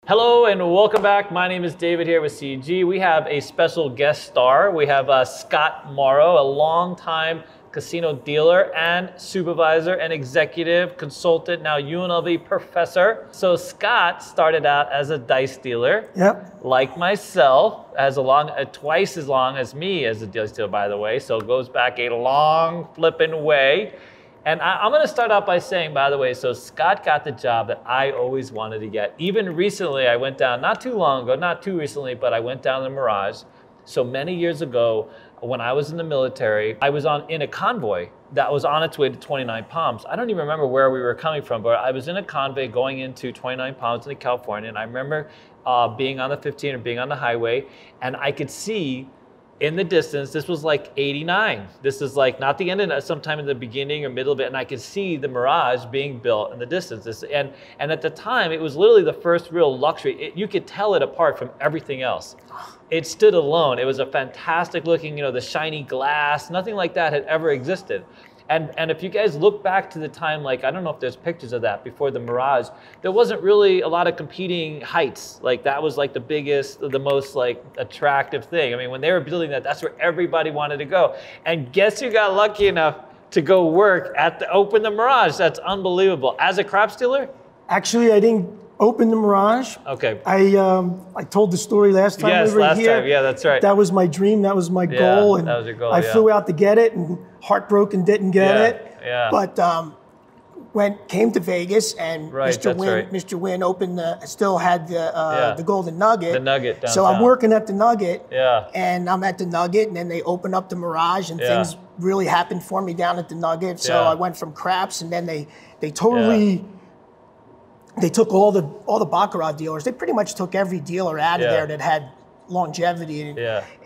Hello and welcome back. My name is David here with CEG. We have a special guest star. We have Scott Morrow, a longtime casino dealer and supervisor and executive consultant, now UNLV professor. So Scott started out as a dice dealer. Yep. Like myself, twice as long as me as a dice dealer, by the way. So it goes back a long flipping way. And I'm going to start out by saying, by the way, so Scott got the job that I always wanted to get. Even recently, I went down, not too long ago, not too recently, but I went down to Mirage. So many years ago, when I was in the military, I was in a convoy that was on its way to 29 Palms. I don't even remember where we were coming from, but I was in a convoy going into 29 Palms into California. And I remember being on the 15 or being on the highway, and I could see in the distance, this was like 89. This is like not the end, sometime in the beginning or middle of it, and I could see the Mirage being built in the distance. And at the time, it was literally the first real luxury. You could tell it apart from everything else. It stood alone. It was a fantastic looking, the shiny glass. Nothing like that had ever existed. And if you guys look back to the time, like, I don't know if there's pictures of that before the Mirage, there wasn't really a lot of competing heights. Like that was like the biggest, the most like attractive thing. I mean, when they were building that, that's where everybody wanted to go. And guess who got lucky enough to go work open the Mirage? That's unbelievable. As a craps dealer? Actually, I didn't open the Mirage. Okay. I told the story last time we were here. Yes, last time. Yeah, that's right. That was my dream. That was my goal. And that was your goal, I flew out to get it and heartbroken didn't get it. Yeah. But came to Vegas and Mr. Wynn opened still had the Golden Nugget. The Nugget downtown. So I'm working at the Nugget. Yeah. And I'm at the Nugget, and then they open up the Mirage, and things really happened for me down at the Nugget. So I went from craps, and then they totally. They took all the Baccarat dealers. They pretty much took every dealer out of there that had longevity,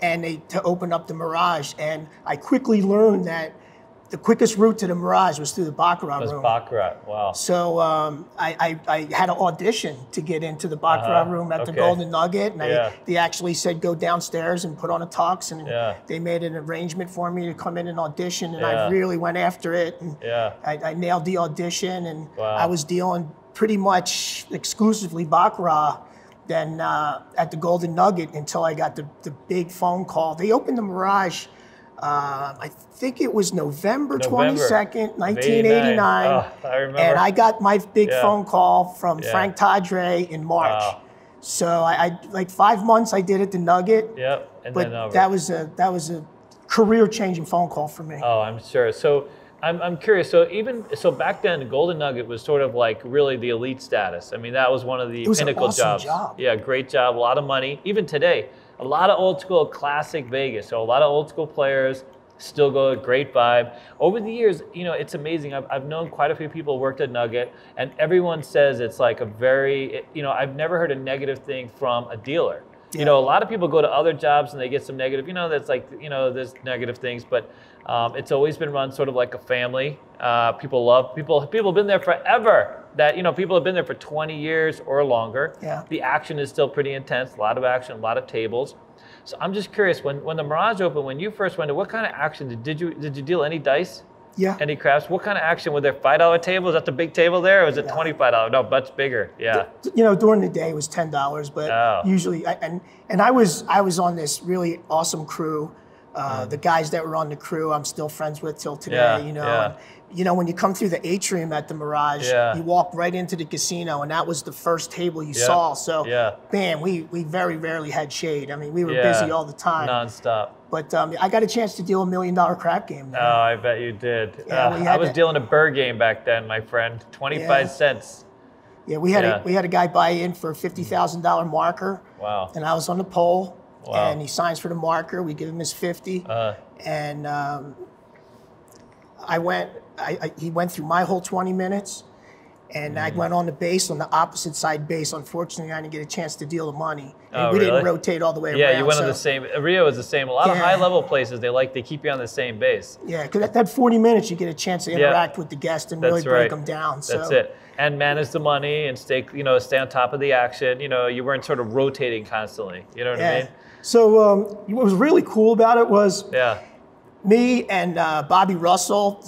and to open up the Mirage. And I quickly learned that the quickest route to the Mirage was through the Baccarat room. Baccarat, wow. So I had an audition to get into the Baccarat room at the Golden Nugget, and they actually said go downstairs and put on a tux, and they made an arrangement for me to come in and audition, and I really went after it, and I nailed the audition, and I was dealing pretty much exclusively Baccarat then at the Golden Nugget until I got the big phone call. They opened the Mirage, I think it was November 22nd, 1989. Oh, I remember. And I got my big phone call from Frank Tadre in March. Wow. So I like 5 months I did at the Nugget. Yep. And but then that was a career-changing phone call for me. Oh, I'm sure. So I'm curious. So back then, the Golden Nugget was sort of like really the elite status. I mean, that was one of the pinnacle jobs. Yeah, great job, a lot of money. Even today, a lot of old school classic Vegas. So a lot of old school players still go, great vibe. Over the years, it's amazing. I've known quite a few people who worked at Nugget, and everyone says it's like a very, I've never heard a negative thing from a dealer. Yeah. A lot of people go to other jobs and they get some negative, that's like, there's negative things, but it's always been run sort of like a family. People have been there forever. People have been there for 20 years or longer. Yeah. The action is still pretty intense, a lot of action, a lot of tables. So I'm just curious, when the Mirage opened, when you first went to, what kind of action did you deal any dice? Yeah. Any craps? What kind of action? Were there $5 tables? Is that the big table there, or was it $25? No, much bigger. Yeah. During the day it was $10, but usually, and I was on this really awesome crew. The guys that were on the crew, I'm still friends with till today. And, when you come through the atrium at the Mirage, you walk right into the casino, and that was the first table you saw. So, man, we very rarely had shade. I mean, we were busy all the time, nonstop. But I got a chance to deal $1 million crap game there. Oh, I bet you did. I was dealing a bird game back then, my friend. 25 cents. Yeah, we had a guy buy in for a $50,000 marker. Wow. And I was on the pole. Wow. And he signs for the marker. We give him his 50. And he went through my whole 20 minutes. And I went on the base, on the opposite side base. Unfortunately, I didn't get a chance to deal the money. And we didn't rotate all the way around. Yeah, you went on the same. Rio is the same. A lot of high-level places, they keep you on the same base. Yeah, because at that 40 minutes, you get a chance to interact with the guest and really break them down. So. That's it. And manage the money and stay on top of the action. You weren't sort of rotating constantly. You know what I mean? So what was really cool about it was me and Bobby Russell,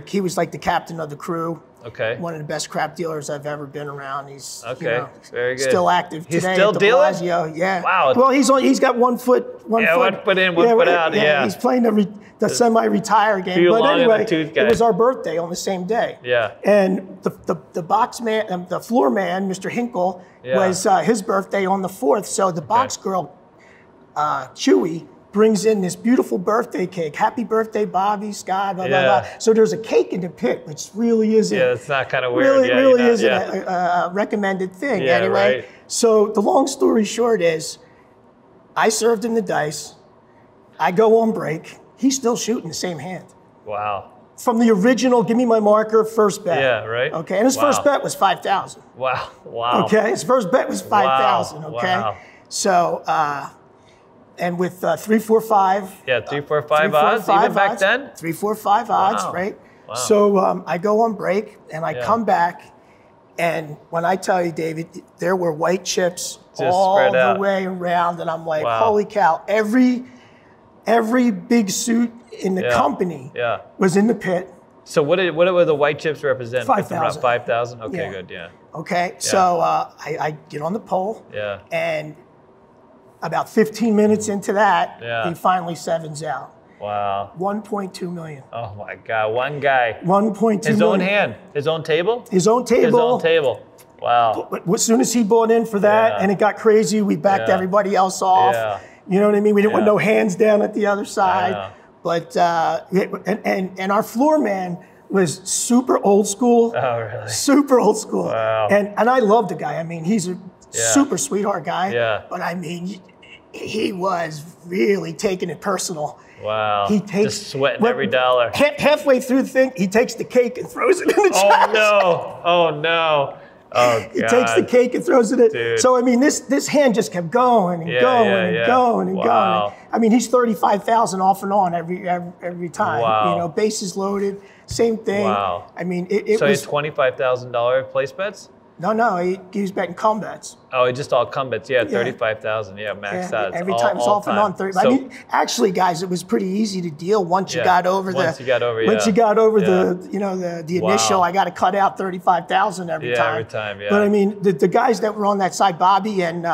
he was like the captain of the crew. Okay. One of the best crap dealers I've ever been around. He's Very good. Still active today. He's still at the dealing? Bellagio. Yeah. Wow. Well, he's got one foot in, one foot out. Yeah. He's playing the semi-retire game. But anyway, it was our birthday on the same day. Yeah. And the box man, the floor man, Mr. Hinkle, was his birthday on the 4th. So the box girl, Chewy, brings in this beautiful birthday cake. Happy birthday, Bobby, Scott, blah, blah, blah. So there's a cake in the pit, which really isn't. Yeah, it's not kind of weird. Really isn't a recommended thing. Yeah, anyway, right. So the long story short is, I served him the dice. I go on break. He's still shooting the same hand. Wow. From the original, give me my marker, first bet. Yeah, right. Okay, and his first bet was 5,000. Wow. Wow. Okay, his first bet was 5,000. Wow. Okay, Wow. So. And with 3, 4, 5. Yeah, 3, 4, 5 odds, even back then? 3, 4, 5 odds, right? Wow. So I go on break and I come back. And when I tell you, David, there were white chips all the way around. And I'm like, holy cow, every big suit in the company was in the pit. So what were the white chips represent? 5,000. 5,000? Okay, good, Okay, so I get on the pole. Yeah. And about 15 minutes into that, he finally sevens out. Wow. 1.2 million. Oh my God, one guy. 1.2 million. His own hand, his own table? His own table. His own table. Wow. But as soon as he bought in for that and it got crazy, we backed everybody else off. Yeah. You know what I mean? We didn't want no hands down at the other side. But, and our floor man was super old school. Oh, really? Super old school. Wow. And I love the guy. I mean, he's a super sweetheart guy. Yeah. But I mean, he was really taking it personal. Wow. He takes, just sweating every dollar. Halfway through the thing, he takes the cake and throws it in the trash. Oh no. Oh no. Oh God. He takes the cake and throws it in. Dude. So I mean, this hand just kept going and going and going and going. I mean, he's 35,000 off and on every time. Wow. You know, bases loaded, same thing. Wow. I mean, it so was. So he had $25,000 place bets? No, he was betting come bets. Oh, just all come bets. Yeah, 35,000. Yeah, max odds. Every time it's off and on 30. So, I mean, actually, guys, it was pretty easy to deal once you got over the. Once you got over, the initial. I got to cut out 35,000 every time. Every time. Yeah. But I mean, the guys that were on that side, Bobby and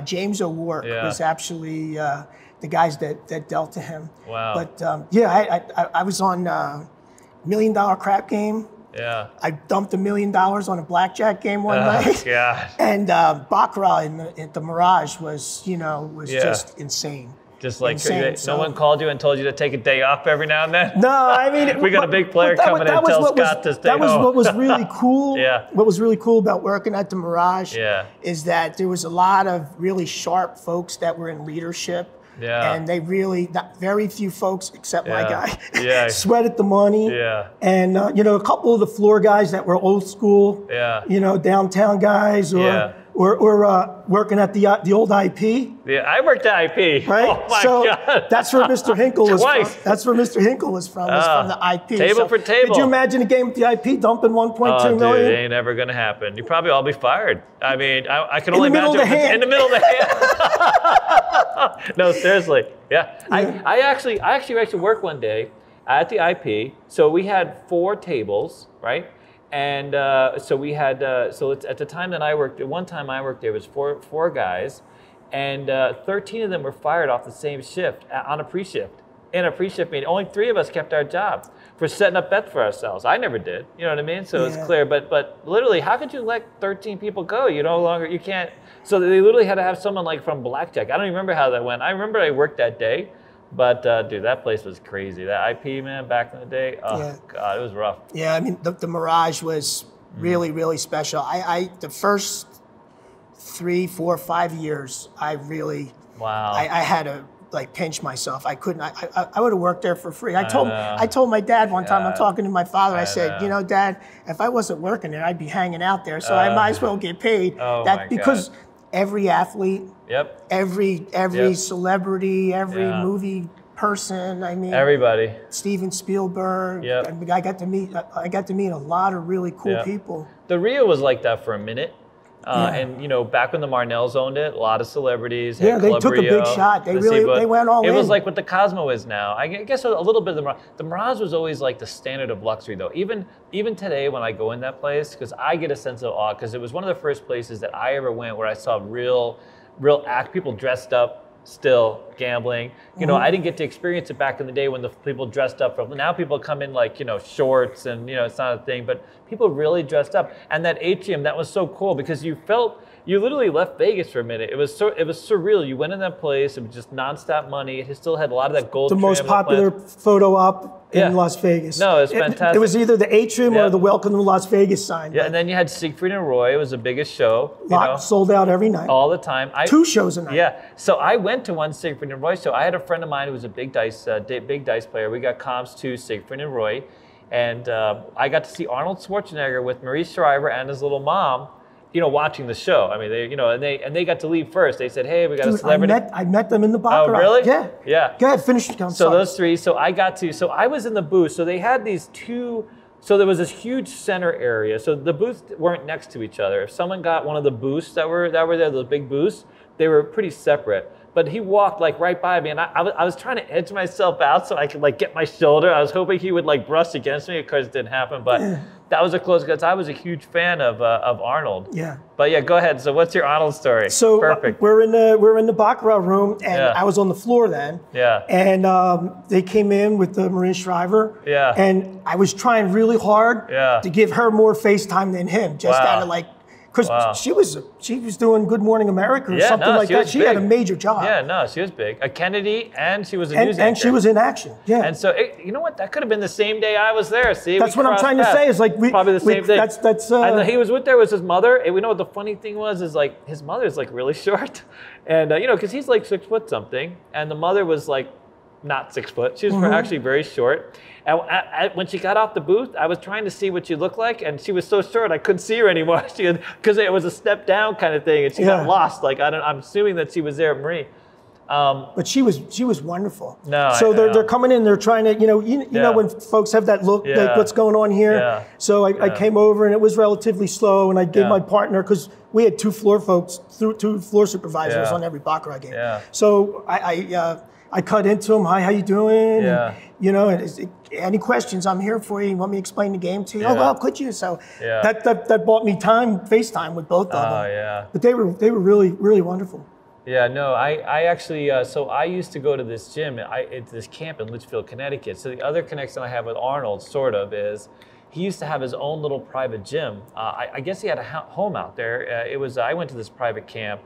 James O'Rourke was actually the guys that dealt to him. Wow. But I was on $1 Million Crap Game. Yeah. I dumped $1 million on a blackjack game one night. God. And Baccarat at the Mirage was just insane. Just like no one called you and told you to take a day off every now and then? No, I mean... we got a big player coming in and tell Scott to stay home. That was what was really cool. Yeah. What was really cool about working at the Mirage is that there was a lot of really sharp folks that were in leadership. Yeah. And they really, very few folks, except my guy, Yeah. sweated the money. Yeah. And, a couple of the floor guys that were old school, downtown guys or working at the old IP. Yeah, I worked at IP. Right? Oh my God. That's where Mr. Hinkle was Twice. from. That's where Mr. Hinkle was from the IP. Table for table. Could you imagine a game at the IP dumping 1.2 million? Dude, it ain't ever gonna happen. You'd probably all be fired. I mean, I can only imagine in the middle of the hand. No, seriously. Yeah. I actually worked one day at the IP. So we had 4 tables, right? And so we had, at the time that I worked, one time I worked there was four guys, and 13 of them were fired off the same shift on a pre-shift. In a pre-shift meeting, only 3 of us kept our job for setting up bets for ourselves. I never did, you know what I mean? So it's clear, but literally, how could you let 13 people go? You can't, so they literally had to have someone like from Blackjack. I don't even remember how that went. I remember I worked that day. But dude, that place was crazy. That IP, man, back in the day, God, it was rough. Yeah, I mean, the Mirage was really, really special. The first 3, 4, 5 years, I really, I had to pinch myself. I couldn't. I would have worked there for free. I told my dad one time. I'm talking to my father. I said, Dad, if I wasn't working there, I'd be hanging out there. So I might as well get paid. Because every athlete, every celebrity, every movie person, I mean, everybody. Steven Spielberg. I mean, I got to meet a lot of really cool people. The Rio was like that for a minute. And, you know, back when the Marnells owned it, a lot of celebrities. Yeah, they took a big shot. They went all in. It was like what the Cosmo is now. I guess a little bit of the Mirage was always like the standard of luxury, though. Even today when I go in that place, because I get a sense of awe, because it was one of the first places that I ever went where I saw real people dressed up, still gambling. You know, I didn't get to experience it back in the day when the people dressed up. Now people come in like, you know, shorts and, you know, it's not a thing, but people really dressed up. And that atrium, that was so cool because you literally left Vegas for a minute. It was surreal. You went in that place, it was just nonstop money. It still had a lot of that gold. The most popular photo op in Las Vegas. No, it was fantastic. It was either the atrium or the Welcome to Las Vegas sign. Yeah, and then you had Siegfried and Roy. It was the biggest show. Sold out every night. All the time. 2 shows a night. Yeah. So I went to one Siegfried and Roy show. I had a friend of mine who was a big dice player. We got comps to Siegfried and Roy. And I got to see Arnold Schwarzenegger with Maurice Shriver and his little mom, you know, watching the show. I mean, they got to leave first. They said, "Hey, we got a celebrity." I met them in the Baccarat. Oh, really? Yeah. Yeah. Go ahead, finish. So those 3. So I was in the booth. So they had these 2. So there was this huge center area. So the booths weren't next to each other. If someone got one of the booths that were there, those big booths, they were pretty separate. But he walked like right by me, and I was trying to edge myself out so I could like get my shoulder. I was hoping he would like brush against me. Of course, it didn't happen, but that was a close because I was a huge fan of Arnold. Yeah. But yeah, go ahead. So what's your Arnold story? So perfect. We're in the Baccarat room, and I was on the floor then. Yeah. And they came in with the Maurice Shriver. Yeah. And I was trying really hard to give her more FaceTime than him, just out of like. Because she was doing Good Morning America or something like that. She had a major job. Yeah, no, she was big. A Kennedy, and she was a news anchor. And she was in action. Yeah. And so, you know what? That could have been the same day I was there. See, that's what I'm trying to say. Is like probably the same thing. And he was with there was his mother. And we know what the funny thing was is like his mother is like really short, and you know because he's like 6 foot something, and the mother was like not 6 foot. She was actually very short. And when she got off the booth, I was trying to see what she looked like, and she was so short I couldn't see her anymore. Because it was a step down kind of thing, and she got lost. Like I'm assuming that she was there at Marie. But she was wonderful. No, so they're coming in. They're trying to you know when folks have that look like what's going on here. Yeah. So I came over and it was relatively slow, and I gave my partner because we had 2 floor folks, 2 floor supervisors on every Baccarat game. Yeah. So I cut into him. Hi, how you doing? Yeah. And, you know, any questions? I'm here for you. You want me to explain the game to you? Yeah. Oh, well, could you? So that bought me FaceTime with both of them. Oh, yeah. But they were really, really wonderful. Yeah, no, I actually, so I used to go to this gym, it's this camp in Litchfield, Connecticut. So the other connection I have with Arnold, sort of, is he used to have his own little private gym. I guess he had a home out there. I went to this private camp,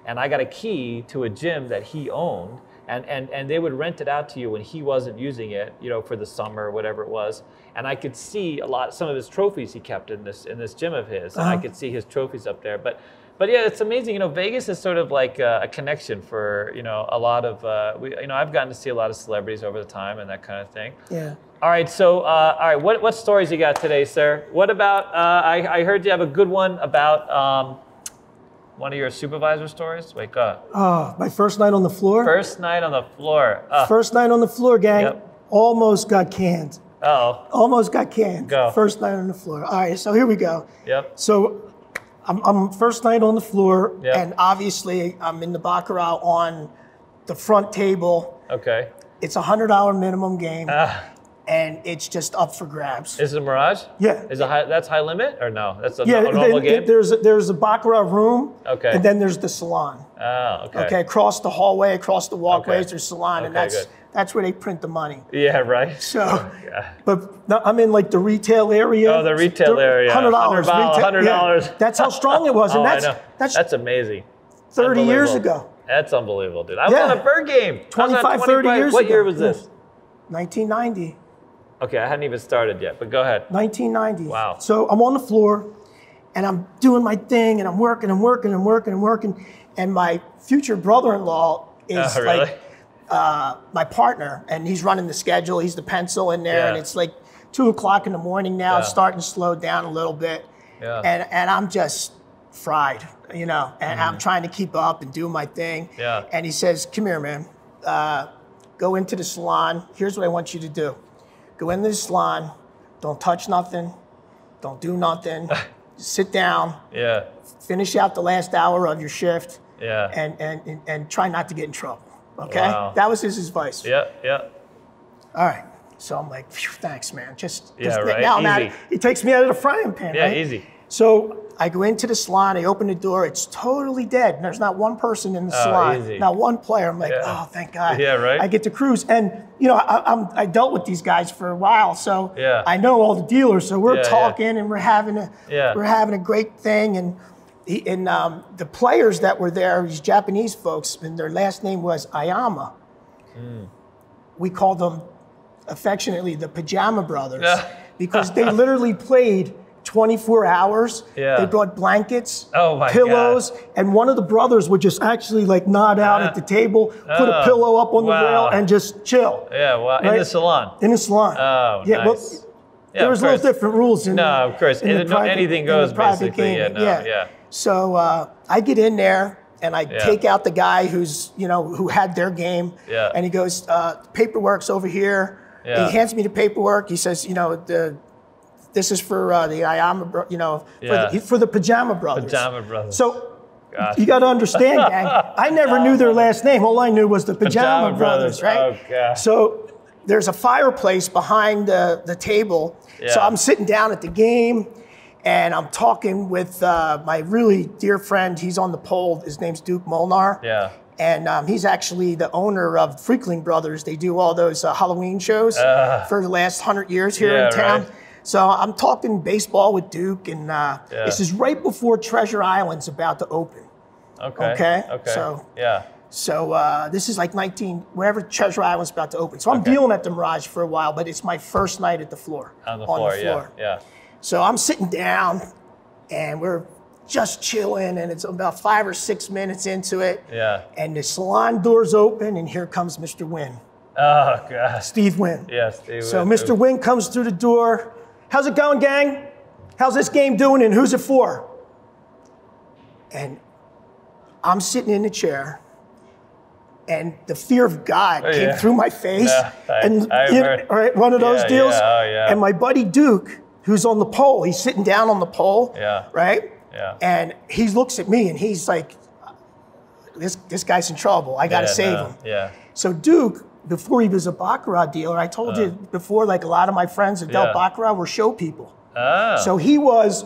and I got a key to a gym that he owned. And they would rent it out to you when he wasn't using it, you know, for the summer or whatever it was. And I could see some of his trophies he kept in this gym of his. And I could see his trophies up there. But yeah, it's amazing. You know, Vegas is sort of like a connection for, you know, a lot of, I've gotten to see a lot of celebrities over the time and that kind of thing. Yeah. All right. So, what stories you got today, sir? What about, I heard you have a good one about, one of your supervisor stories? Wake up. My first night on the floor? First night on the floor. First night on the floor, gang. Yep. Almost got canned. Uh-oh. Almost got canned. Go. First night on the floor. All right, so here we go. Yep. So I'm first night on the floor, and obviously I'm in the Baccarat on the front table. Okay. It's a $100 minimum game. And it's just up for grabs. Is it a Mirage? Yeah. That's high limit or no? That's a normal game? There's a Baccarat room. Okay. And then there's the salon. Oh, okay. Okay, across the hallway, across the walkways, there's salon, and that's where they print the money. Yeah, right. So, but I'm in like the retail area. Oh, the retail area. $100. $100. Yeah, that's how strong it was, and that's amazing. 30 years ago. That's unbelievable, dude. I was on a bird game. 25, 30 years ago. What year was this? 1990. Okay, I hadn't even started yet, but go ahead. 1990. Wow. So I'm on the floor, and I'm doing my thing, and I'm working, and my future brother-in-law is like my partner, and he's running the schedule. He's the pencil in there, and it's like 2 o'clock in the morning now. It's starting to slow down a little bit, and I'm just fried, you know, and I'm trying to keep up and do my thing. Yeah. And he says, "Come here, man. Go into the salon. Here's what I want you to do. Go into the salon, don't touch nothing, don't do nothing, sit down, finish out the last hour of your shift, and try not to get in trouble. Okay, that was his advice. Yeah. All right. So I'm like, thanks, man. Right. Now I'm at it. He takes me out of the frying pan. Yeah, right? easy. So I go into the salon. I open the door. It's totally dead. There's not one person in the salon. Easy. Not one player. I'm like, oh, thank God. Yeah, right. I get to cruise, and I dealt with these guys for a while, so I know all the dealers. So we're talking, and we're having a great thing, and the players that were there, these Japanese folks, and their last name was Ayama. We called them affectionately the Pajama Brothers because they literally played 24 hours. They brought blankets, pillows, and one of the brothers would just actually like nod out at the table, put a pillow up on the rail, and just chill. Yeah, wow. Right? In the salon? In the salon. Oh, nice. Well, there was little different rules in of course. Anything goes, basically. So I get in there, and I take out the guy who had their game, and he goes, paperwork's over here. He hands me the paperwork. He says, this is for the Ayama, for the Pajama Brothers. Pajama Brothers. So you got to understand, gang. I never knew their last name. All I knew was the Pajama Brothers, right? Oh, God. So there's a fireplace behind the table. So I'm sitting down at the game, and I'm talking with my really dear friend. He's on the pole. His name's Duke Molnar. Yeah. And he's actually the owner of Freakling Brothers. They do all those Halloween shows for the last 100 years here in town. Right. So I'm talking baseball with Duke, and this is right before Treasure Island's about to open. Okay. So this is like wherever Treasure Island's about to open. So I'm dealing at the Mirage for a while, but it's my first night at the floor. On the floor. Yeah. So I'm sitting down, and we're just chilling, and it's about 5 or 6 minutes into it. Yeah. And the salon doors open, and here comes Mr. Wynn. Oh, God. Steve Wynn. Yeah, Steve Wynn. So Mr. Wynn comes through the door. How's it going, gang? How's this game doing, and who's it for? And I'm sitting in the chair, and the fear of God came through my face. One of those deals. And my buddy Duke, who's on the pole, he's sitting down on the pole, right? Yeah. And he looks at me, and he's like, this guy's in trouble. I got to save him. Yeah. So Duke, before he was a Baccarat dealer, I told you before, like a lot of my friends that dealt Baccarat were show people. Oh. So he was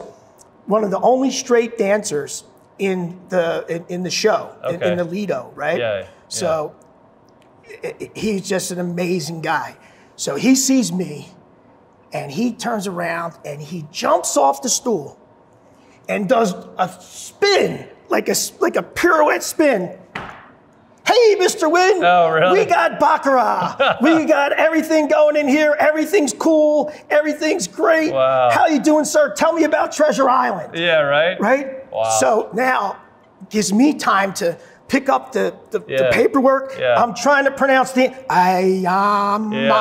one of the only straight dancers in the show, in the Lido, right? Yeah. So he's just an amazing guy. So he sees me, and he turns around, and he jumps off the stool and does a spin, like a pirouette spin. Hey, Mr. Wynn, we got Baccarat. We got everything going in here. Everything's cool. Everything's great. Wow. How you doing, sir? Tell me about Treasure Island. Yeah, right? Right? Wow. So now gives me time to pick up the paperwork. Yeah. I'm trying to pronounce the Ayama.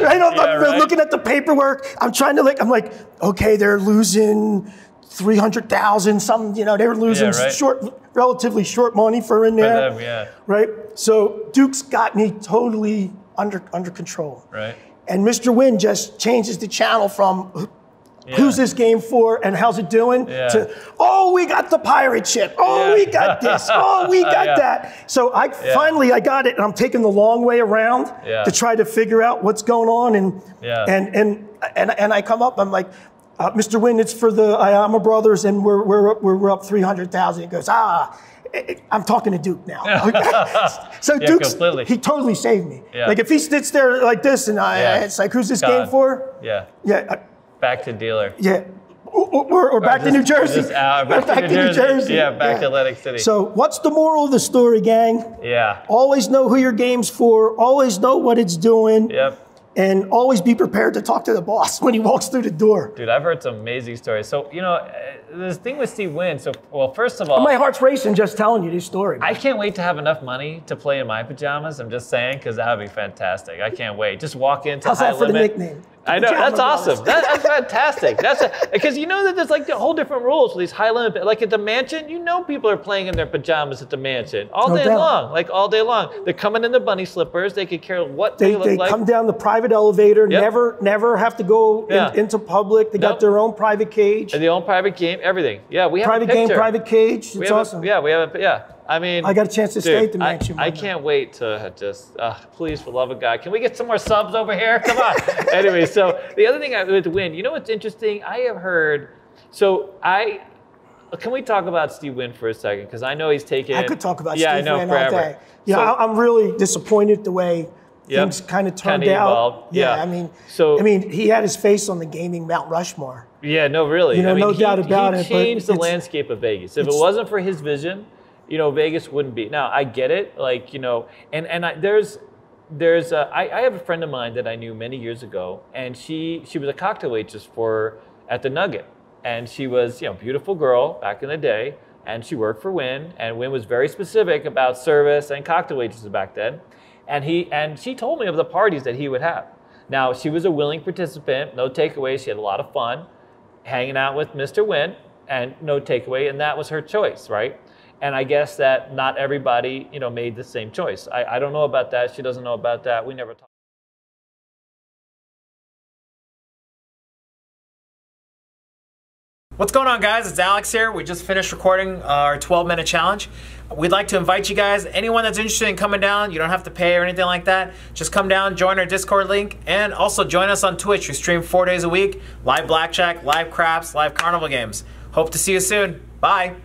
I'm looking at the paperwork. I'm trying to I'm like, okay, they're losing 300,000, they were losing relatively short money for in there. For them, right? So Duke's got me totally under control. Right. And Mr. Wynn just changes the channel from who's this game for and how's it doing to, we got the pirate ship. We got this. We got that. So I finally got it, and I'm taking the long way around to try to figure out what's going on. And I come up, I'm like, Mr. Wynn, it's for the Ayama Brothers, and we're up 300,000. He goes, I'm talking to Duke now. So Duke, he totally saved me. Yeah. Like if he sits there like this, and it's like, who's this game for? Yeah. Back to dealer. Yeah. Or back to New Jersey. Back to New Jersey. Yeah, back to Atlantic City. So what's the moral of the story, gang? Yeah. Always know who your game's for. Always know what it's doing. Yep. And always be prepared to talk to the boss when he walks through the door. Dude, I've heard some amazing stories. So, this thing with Steve Wynn, first of all... My heart's racing just telling you this story. I can't wait to have enough money to play in my pajamas, I'm just saying, because that would be fantastic. I can't wait. Just walk into How's High that for Limit. the nickname? I know, that's awesome. That's fantastic. Because you know that there's like the whole different rules for these high limit, like at the mansion, you know people are playing in their pajamas at the mansion all day long, like all day long. They're coming in their bunny slippers. They could care what they look like. They come down the private elevator, never have to go into public. They got their own private cage. And their own private game, everything. Yeah, we have private a picture. Game, private cage. It's awesome. I mean, I got a chance to stay at the mansion. I can't wait to just, please, for love of God, can we get some more subs over here? Come on. Anyway, so the other thing with Wynn, you know what's interesting? I have heard, can we talk about Steve Wynn for a second? Because I know he's taken. I could talk about Steve Wynn all forever. day. Yeah, I'm really disappointed the way things kind of turned out. Yeah, I mean, he had his face on the gaming Mount Rushmore. Yeah, no, really. You know, no doubt about it. He changed the landscape of Vegas. If it wasn't for his vision, you know, Vegas wouldn't be. Now, I get it, like, you know, and I have a friend of mine that I knew many years ago, and she was a cocktail waitress at the Nugget, and she was, you know, beautiful girl back in the day, and she worked for Wynn, and Wynn was very specific about service and cocktail waitresses back then, and she told me of the parties that he would have. Now, she was a willing participant, no takeaway. She had a lot of fun hanging out with Mr. Wynn, and no takeaway, and that was her choice, right? And I guess that not everybody, you know, made the same choice. I don't know about that. She doesn't know about that. We never talked. What's going on, guys? It's Alex here. We just finished recording our 12-minute challenge. We'd like to invite you guys, anyone that's interested in coming down, you don't have to pay or anything like that. Just come down, join our Discord link, and also join us on Twitch. We stream 4 days a week, live blackjack, live craps, live carnival games. Hope to see you soon. Bye.